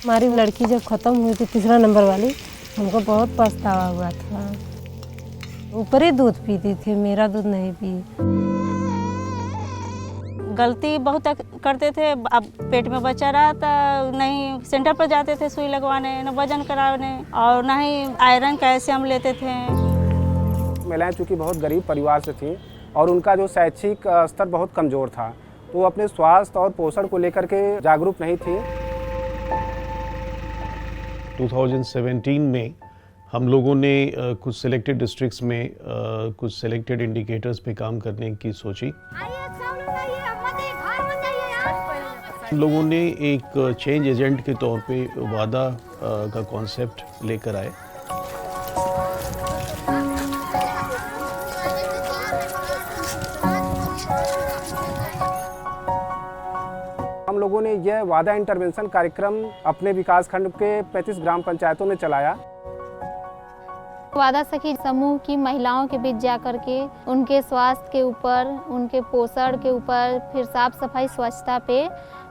हमारी लड़की जब ख़त्म हुई थी 3 नंबर वाली, हमको बहुत पछतावा हुआ था। ऊपर ही दूध पीती थी, मेरा दूध नहीं पी। गलती बहुत करते थे। अब पेट में बच्चा रहा तो नहीं सेंटर पर जाते थे सुई लगवाने, न वजन कराने और न ही आयरन कैल्शियम लेते थे। महिलाएं चूँकि बहुत गरीब परिवार से थीं और उनका जो शैक्षिक स्तर बहुत कमज़ोर था, तो वो अपने स्वास्थ्य और पोषण को लेकर के जागरूक नहीं थी। 2017 में हम लोगों ने कुछ सिलेक्टेड डिस्ट्रिक्ट्स में कुछ सिलेक्टेड इंडिकेटर्स पे काम करने की सोची। हम लोगों ने एक चेंज एजेंट के तौर पे वादा का कॉन्सेप्ट लेकर आए। हम लोगों ने यह वादा इंटरवेंशन कार्यक्रम अपने विकासखंड के 35 ग्राम पंचायतों में चलाया। वादा सखी समूह की महिलाओं के बीच जाकर के उनके स्वास्थ्य के ऊपर, उनके पोषण के ऊपर, फिर साफ सफाई स्वच्छता पे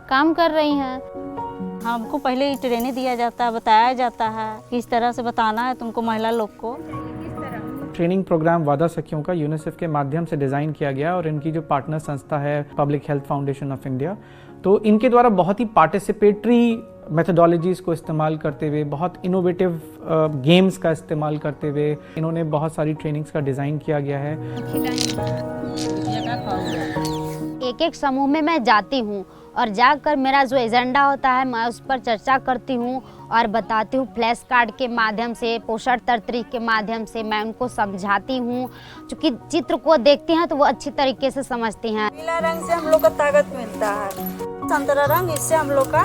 काम कर रही हैं। हमको पहले ही ट्रेनिंग दिया जाता है, बताया जाता है किस तरह से बताना है तुमको महिला लोग को। ट्रेनिंग प्रोग्राम वादा सखियों का यूनिसेफ के माध्यम से डिज़ाइन किया गया और इनकी जो पार्टनर संस्था है public health foundation of India, तो इनके द्वारा बहुत ही पार्टिसिपेटरी मेथडोलॉजीज़ को इस्तेमाल करते हुए, बहुत इनोवेटिव गेम्स का इस्तेमाल करते हुए इन्होंने बहुत सारी ट्रेनिंग्स का डिज़ाइन किया गया है। एक एक समूह में मैं जाती हूँ और जाकर मेरा जो एजेंडा होता है मैं उस पर चर्चा करती हूँ और बताती हूँ। फ्लैश कार्ड के माध्यम से, पोस्टर तरीके के माध्यम से मैं उनको समझाती हूँ। क्योंकि चित्र को देखती हैं तो वो अच्छी तरीके से समझती हैं। नीला रंग से हम लोग का ताकत मिलता है, संतरा रंग इससे हम लोग का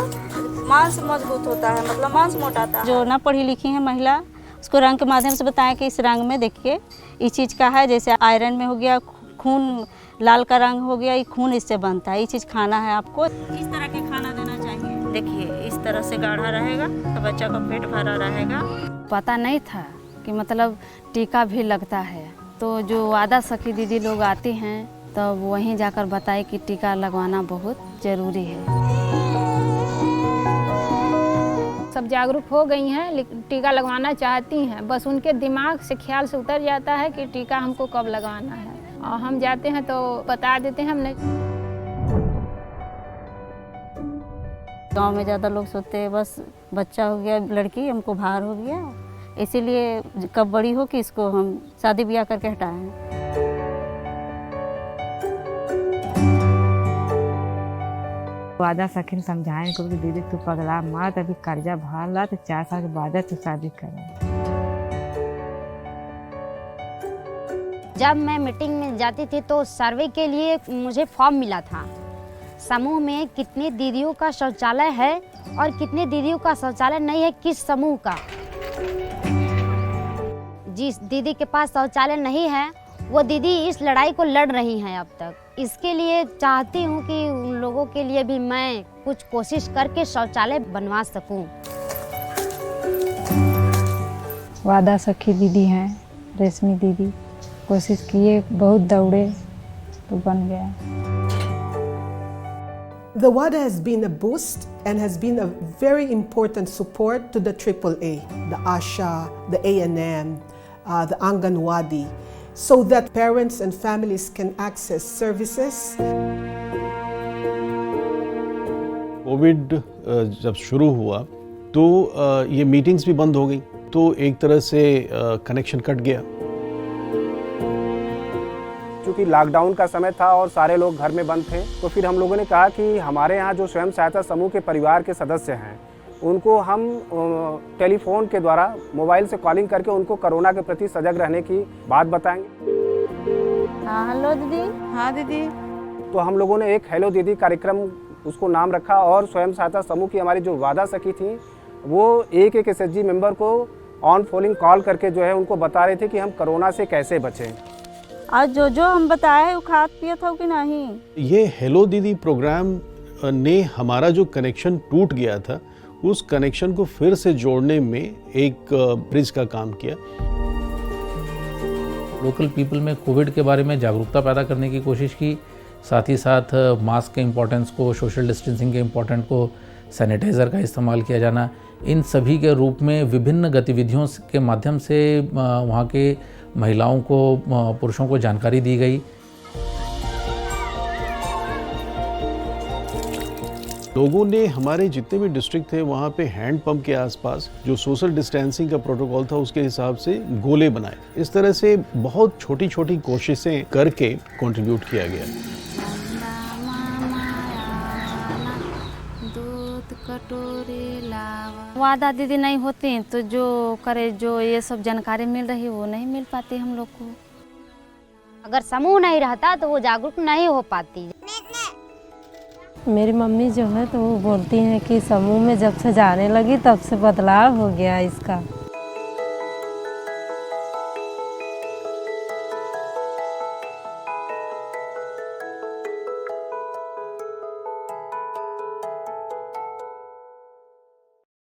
मांस मजबूत होता है, मतलब मांस मोटाता है। जो ना पढ़ी लिखी है महिला उसको रंग के माध्यम से बताएं कि इस रंग में देखिए इस चीज़ का है, जैसे आयरन में हो गया, खून लाल का रंग हो गया, ये खून इससे बनता है, ये चीज़ खाना है आपको। इस तरह के खाना देना चाहिए। देखिए इस तरह से गाढ़ा रहेगा तो बच्चा का पेट भरा रहेगा। पता नहीं था कि मतलब टीका भी लगता है, तो जो वादा सखी दीदी लोग आती हैं तब वहीं जाकर बताए कि टीका लगवाना बहुत ज़रूरी है। सब जागरूक हो गई हैं, लेकिन टीका लगवाना चाहती हैं, बस उनके दिमाग से ख्याल से उतर जाता है कि टीका हमको कब लगवाना है, और हम जाते हैं तो बता देते हैं। हमने गांव में ज़्यादा लोग सोचते हैं बस बच्चा हो गया, लड़की हमको भार हो गया, इसीलिए कब बड़ी हो कि इसको हम शादी ब्याह करके हटाएं। वादा सखी समझाएं को कि दीदी तू पगला मत, अभी कर्जा भर ला तो 4 साल के बाद तू शादी कर। जब मैं मीटिंग में जाती थी तो सर्वे के लिए मुझे फॉर्म मिला था। समूह में कितने दीदियों का शौचालय है और कितने दीदियों का शौचालय नहीं है, किस समूह का। जिस दीदी के पास शौचालय नहीं है वो दीदी इस लड़ाई को लड़ रही हैं अब तक। इसके लिए चाहती हूँ कि उन लोगों के लिए भी मैं कुछ कोशिश करके शौचालय बनवा सकूं। वादा सखी दीदी हैं, रेशमी दीदी, कोशिश किए, बहुत दौड़े तो बन गया। The WADA has been a boost and has been a very important support to the AAA, the ASHA, the A&M, the Anganwadi, so that parents and families can access services. Covid जब शुरू हुआ तो ये meetings भी बंद हो गई, तो एक तरह से कनेक्शन कट गया। क्योंकि लॉकडाउन का समय था और सारे लोग घर में बंद थे, तो फिर हम लोगों ने कहा कि हमारे यहाँ जो स्वयं सहायता समूह के परिवार के सदस्य हैं उनको हम टेलीफोन के द्वारा मोबाइल से कॉलिंग करके उनको कोरोना के प्रति सजग रहने की बात बताएंगे। हाँ हेलो दीदी। हाँ दीदी। तो हम लोगों ने एक हेलो दीदी कार्यक्रम उसको नाम रखा और स्वयं सहायता समूह की हमारी जो वादा सखी थी वो एक SHG मेंबर को ऑन फोनिंग कॉल करके जो है उनको बता रहे थे कि हम कोरोना से कैसे बचें। आज जो जो हम बताए वो खाद पिया था कि नहीं। ये हेलो दीदी प्रोग्राम ने हमारा जो कनेक्शन टूट गया था उस कनेक्शन को फिर से जोड़ने में एक ब्रिज का काम किया। लोकल पीपल में कोविड के बारे में जागरूकता पैदा करने की कोशिश की, साथ ही साथ मास्क के इम्पोर्टेंस को, सोशल डिस्टेंसिंग के इम्पोर्टेंस को सैनिटाइज़र का इस्तेमाल किया जाना, इन सभी के रूप में विभिन्न गतिविधियों के माध्यम से वहाँ के महिलाओं को, पुरुषों को जानकारी दी गई। लोगों ने हमारे जितने भी डिस्ट्रिक्ट थे वहाँ पे हैंड पंप के आसपास जो सोशल डिस्टेंसिंग का प्रोटोकॉल था उसके हिसाब से गोले बनाए। इस तरह से बहुत छोटी छोटी कोशिशें करके कंट्रीब्यूट किया गया। वादा दीदी नहीं होती तो जो करे, जो ये सब जानकारी मिल रही वो नहीं मिल पाती हम लोग को। अगर समूह नहीं रहता तो वो जागरूक नहीं हो पाती। मेरी मम्मी जो है तो वो बोलती हैं कि समूह में जब से जाने लगी तब से बदलाव हो गया इसका।